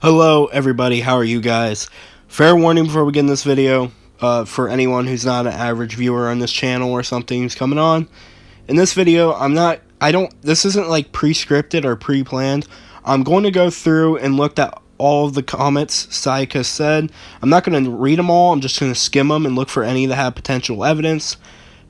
Hello everybody, how are you guys? Fair warning before we get in this video, for anyone who's not an average viewer on this channel or something who's coming on. In this video, this isn't like pre-scripted or pre-planned. I'm going to go through and look at all of the comments Sayaka said. I'm not going to read them all, I'm just going to skim them and look for any that have potential evidence.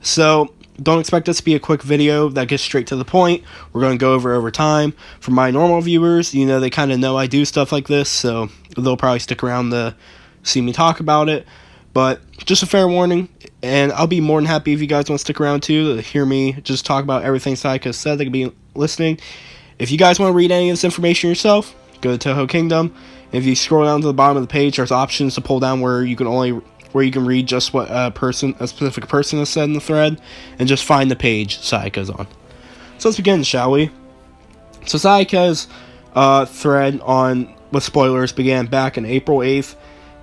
So, don't expect this to be a quick video that gets straight to the point. We're going to go over time. For my normal viewers, they kind of know I do stuff like this, so they'll probably stick around to see me talk about it. But just a fair warning, and I'll be more than happy if you guys want to stick around too, to hear me just talk about everything Sayaka said. They could be listening. If you guys want to read any of this information yourself, go to Toho Kingdom. If you scroll down to the bottom of the page, there's options to pull down where you can read just what a specific person has said in the thread, and just find the page Sayaka's on. So let's begin, shall we? So Sayaka's thread on with spoilers began back on April 8th,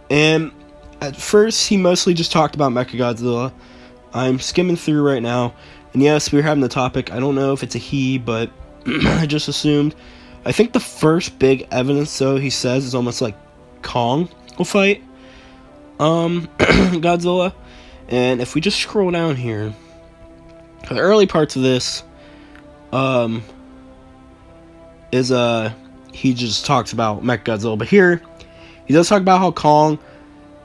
and at first he mostly just talked about Mechagodzilla. I'm skimming through right now, and yes, we were having the topic. I don't know if it's a he, but I just assumed. I think the first big evidence, though, he says, is almost like Kong will fight Godzilla. And if we just scroll down here, the early parts of this he just talks about Mechagodzilla, but here he does talk about how Kong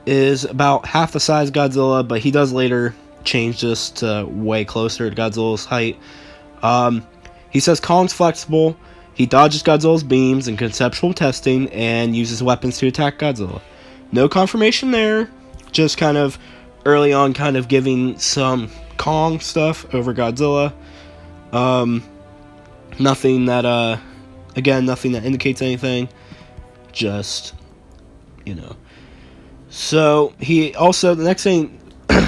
is about half the size of Godzilla, but he does later change this to way closer to Godzilla's height. He says Kong's flexible, he dodges Godzilla's beams in conceptual testing and uses weapons to attack Godzilla. No confirmation there, just kind of early on kind of giving some Kong stuff over Godzilla. Nothing that indicates anything, just, So, he also, the next thing,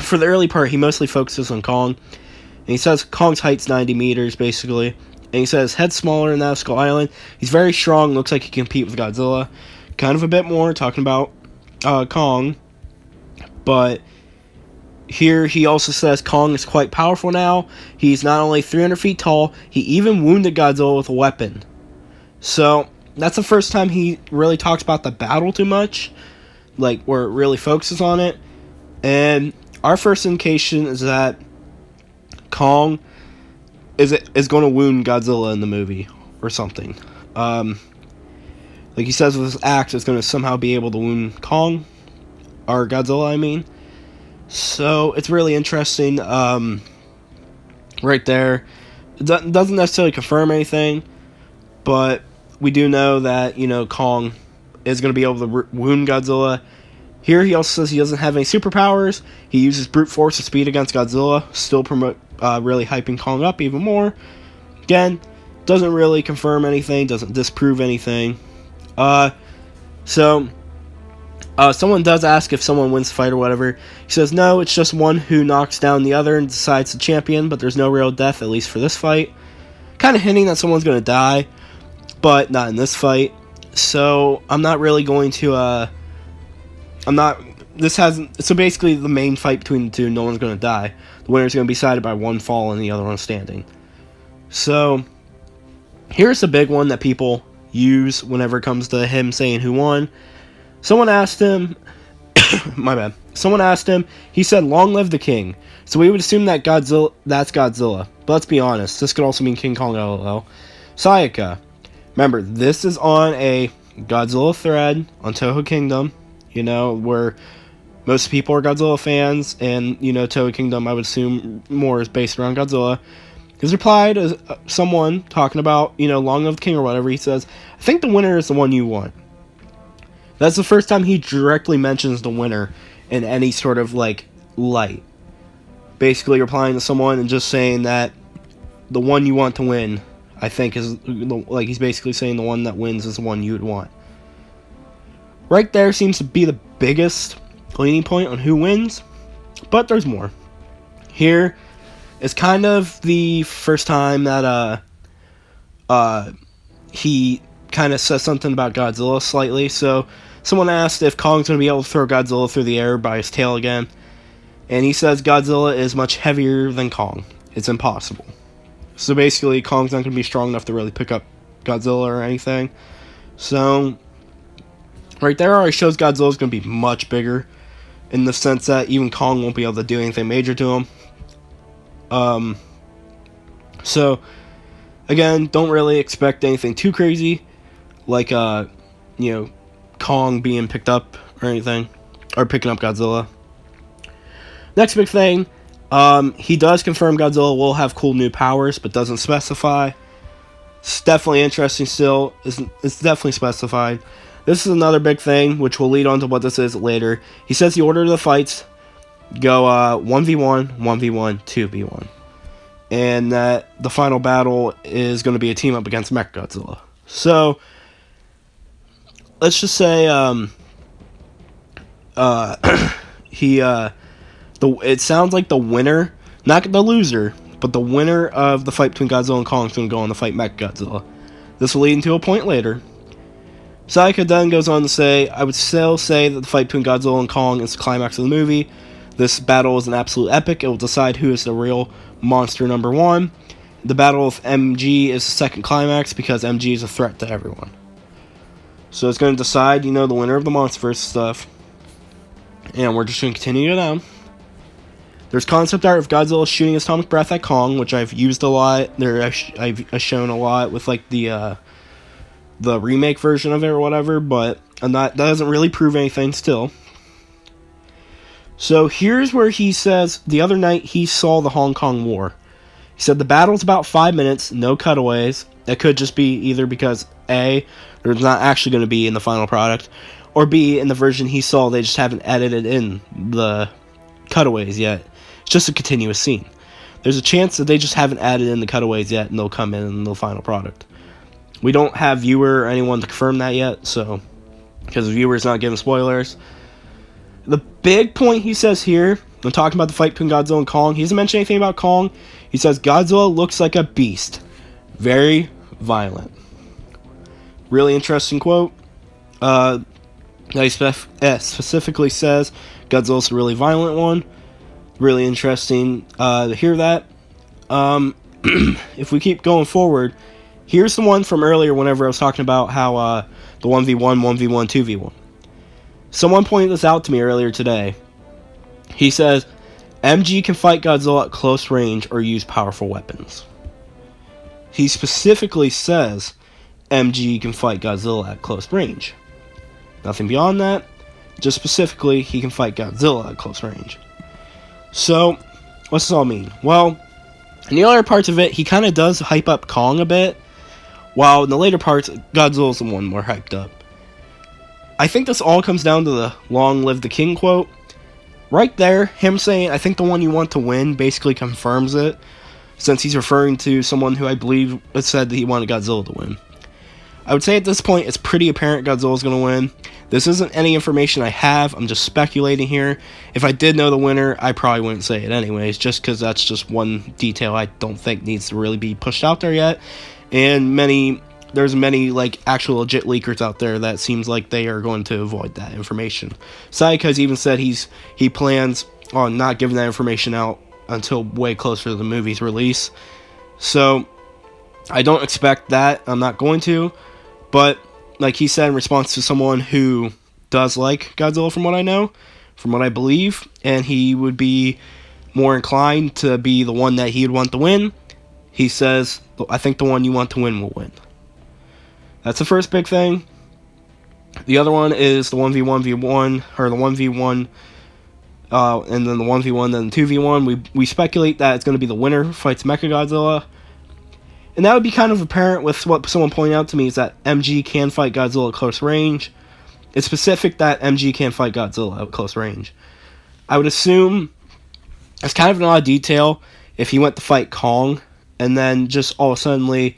for the early part, he mostly focuses on Kong, and he says Kong's height's 90 meters, basically, and he says head's smaller than that of Skull Island, he's very strong, looks like he can compete with Godzilla, kind of a bit more, talking about Kong, but here he also says Kong is quite powerful now. He's not only 300 feet tall, he even wounded Godzilla with a weapon. So that's the first time he really talks about the battle too much, like where it really focuses on it. And our first indication is that Kong is going to wound Godzilla in the movie or something. Like he says with his axe, it's going to somehow be able to wound Kong, or Godzilla, I mean. So, it's really interesting, right there. It doesn't necessarily confirm anything, but we do know that, Kong is going to be able to wound Godzilla. Here, he also says he doesn't have any superpowers. He uses brute force and speed against Godzilla, still really hyping Kong up even more. Again, doesn't really confirm anything, doesn't disprove anything. Someone does ask if someone wins the fight or whatever. He says, no, it's just one who knocks down the other and decides to champion, but there's no real death, at least for this fight. Kind of hinting that someone's going to die, but not in this fight. So, I'm not really going to, so basically the main fight between the two, no one's going to die. The winner's going to be decided by one fall and the other one standing. So, here's the big one that people use whenever it comes to him saying who won. Someone asked him, Someone asked him, he said, long live the king. So we would assume that that's Godzilla. But let's be honest, this could also mean King Kong LOL. Sayaka. Remember, this is on a Godzilla thread on Toho Kingdom, where most people are Godzilla fans, and, Toho Kingdom, I would assume, more is based around Godzilla. His reply to someone talking about, long live the king or whatever, he says, I think the winner is the one you want. That's the first time he directly mentions the winner in any sort of, light. Basically replying to someone and just saying that the one you want to win, I think, is, he's basically saying the one that wins is the one you would want. Right there seems to be the biggest leaning point on who wins, but there's more. Here is kind of the first time that, he kind of says something about Godzilla slightly. So someone asked if Kong's going to be able to throw Godzilla through the air by his tail again, and he says Godzilla is much heavier than Kong. It's impossible. So basically, Kong's not going to be strong enough to really pick up Godzilla or anything. So Right there already shows Godzilla's going to be much bigger, in the sense that even Kong won't be able to do anything major to him. So, again, don't really expect anything too crazy, like, Kong being picked up or anything, or picking up Godzilla. Next big thing, he does confirm Godzilla will have cool new powers, but doesn't specify. It's definitely interesting still. It's definitely specified. This is another big thing, which will lead on to what this is later. He says the order of the fights go 1v1, 1v1, 2v1. And that the final battle is going to be a team up against Mechagodzilla. So, let's just say it sounds like the winner, not the loser, but the winner of the fight between Godzilla and Kong is going to go on to fight Mechagodzilla. This will lead into a point later. Sayaka then goes on to say, I would still say that the fight between Godzilla and Kong is the climax of the movie. This battle is an absolute epic. It will decide who is the real monster number one. The battle of MG is the second climax because MG is a threat to everyone. So it's going to decide, the winner of the Monsterverse stuff. And we're just going to continue it down. There's concept art of Godzilla shooting his atomic breath at Kong, which I've used a lot. I've shown a lot with like the remake version of it or whatever, but that doesn't really prove anything still. So here's where he says the other night he saw the Hong Kong War. He said the battle's about 5 minutes, no cutaways. That could just be either because A, there's not actually going to be in the final product, or B, in the version he saw, they just haven't edited in the cutaways yet. It's just a continuous scene. There's a chance that they just haven't added in the cutaways yet, and they'll come in the final product. We don't have viewer or anyone to confirm that yet, so because the viewer's not giving spoilers. The big point he says here, when talking about the fight between Godzilla and Kong, he doesn't mention anything about Kong. He says Godzilla looks like a beast. Very violent. Really interesting quote. He specifically says Godzilla's a really violent one. Really interesting to hear that. If we keep going forward, here's the one from earlier whenever I was talking about how the 1v1, 1v1, 2v1. Someone pointed this out to me earlier today. He says, MG can fight Godzilla at close range or use powerful weapons. He specifically says MG can fight Godzilla at close range. Nothing beyond that. Just specifically, he can fight Godzilla at close range. So, what's this all mean? Well, in the other parts of it, he kind of does hype up Kong a bit, while in the later parts, Godzilla's the one more hyped up. I think this all comes down to the "Long live the king" quote. Right there, him saying, I think the one you want to win, basically confirms it, since he's referring to someone who I believe said that he wanted Godzilla to win. I would say at this point, it's pretty apparent Godzilla's going to win. This isn't any information I have, I'm just speculating here. If I did know the winner, I probably wouldn't say it anyways, just because that's just one detail I don't think needs to really be pushed out there yet. And there's many like actual legit leakers out there that seems like they are going to avoid that information. Sayaka's even said he plans on not giving that information out until way closer to the movie's release. So I don't expect that. I'm not going to. But like he said in response to someone who does like Godzilla from what I know, from what I believe, and he would be more inclined to be the one that he would want to win, he says, I think the one you want to win will win. That's the first big thing. The other one is the 1v1v1, or the 1v1, and then the 1v1, then the 2v1. We speculate that it's going to be the winner who fights Mechagodzilla. And that would be kind of apparent with what someone pointed out to me, is that MG can fight Godzilla at close range. It's specific that MG can fight Godzilla at close range. I would assume it's kind of an odd detail if he went to fight Kong, and then just all of a sudden the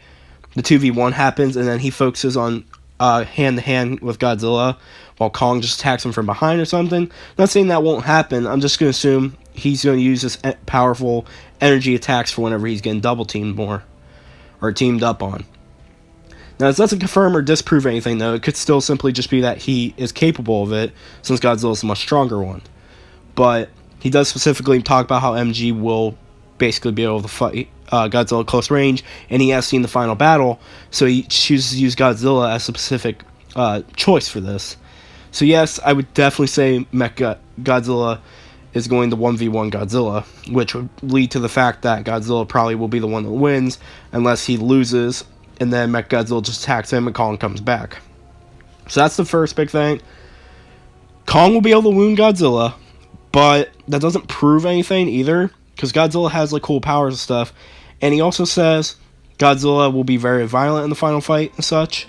2v1 happens, and then he focuses on hand-to-hand with Godzilla, while Kong just attacks him from behind or something. I'm not saying that won't happen, I'm just going to assume he's going to use his powerful energy attacks for whenever he's getting double-teamed more, or teamed up on. Now, this doesn't confirm or disprove anything, though. It could still simply just be that he is capable of it, since Godzilla's a much stronger one. But he does specifically talk about how MG will basically be able to fight Godzilla at close range, and he has seen the final battle, so he chooses to use Godzilla as a specific choice for this. So yes, I would definitely say Godzilla is going to 1v1 Godzilla, which would lead to the fact that Godzilla probably will be the one that wins unless he loses, and then Godzilla just attacks him and Kong comes back. So that's the first big thing. Kong will be able to wound Godzilla, but that doesn't prove anything either, because Godzilla has like cool powers and stuff, and he also says Godzilla will be very violent in the final fight and such.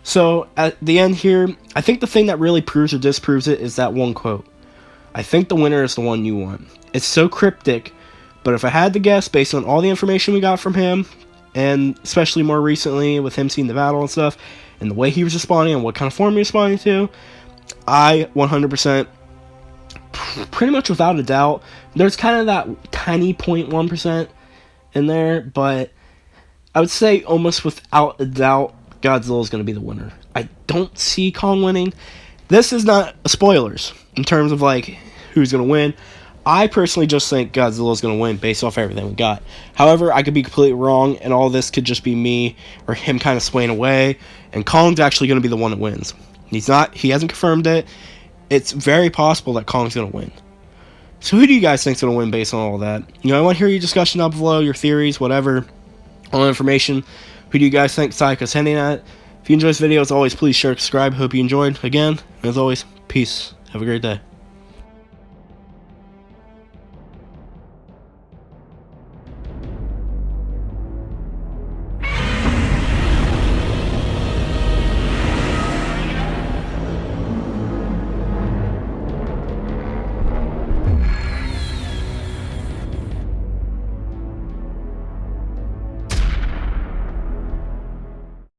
So at the end here, I think the thing that really proves or disproves it is that one quote. I think the winner is the one you want. It's so cryptic, but if I had to guess based on all the information we got from him, and especially more recently with him seeing the battle and stuff, and the way he was responding and what kind of form he was responding to, I 100%, pretty much without a doubt, there's kind of that tiny 0.1% in there, but I would say almost without a doubt, Godzilla is going to be the winner. I don't see Kong winning. This is not spoilers in terms of like who's going to win. I personally just think Godzilla is going to win based off everything we got. However, I could be completely wrong, and all this could just be me or him kind of swaying away, and Kong's actually going to be the one that wins. He hasn't confirmed it. It's very possible that Kong's going to win. So who do you guys think is going to win based on all that? I want to hear your discussion down below, your theories, whatever, all the information. Who do you guys think Sayaka's heading at? If you enjoyed this video, as always, please share, subscribe. Hope you enjoyed. Again, as always, peace. Have a great day.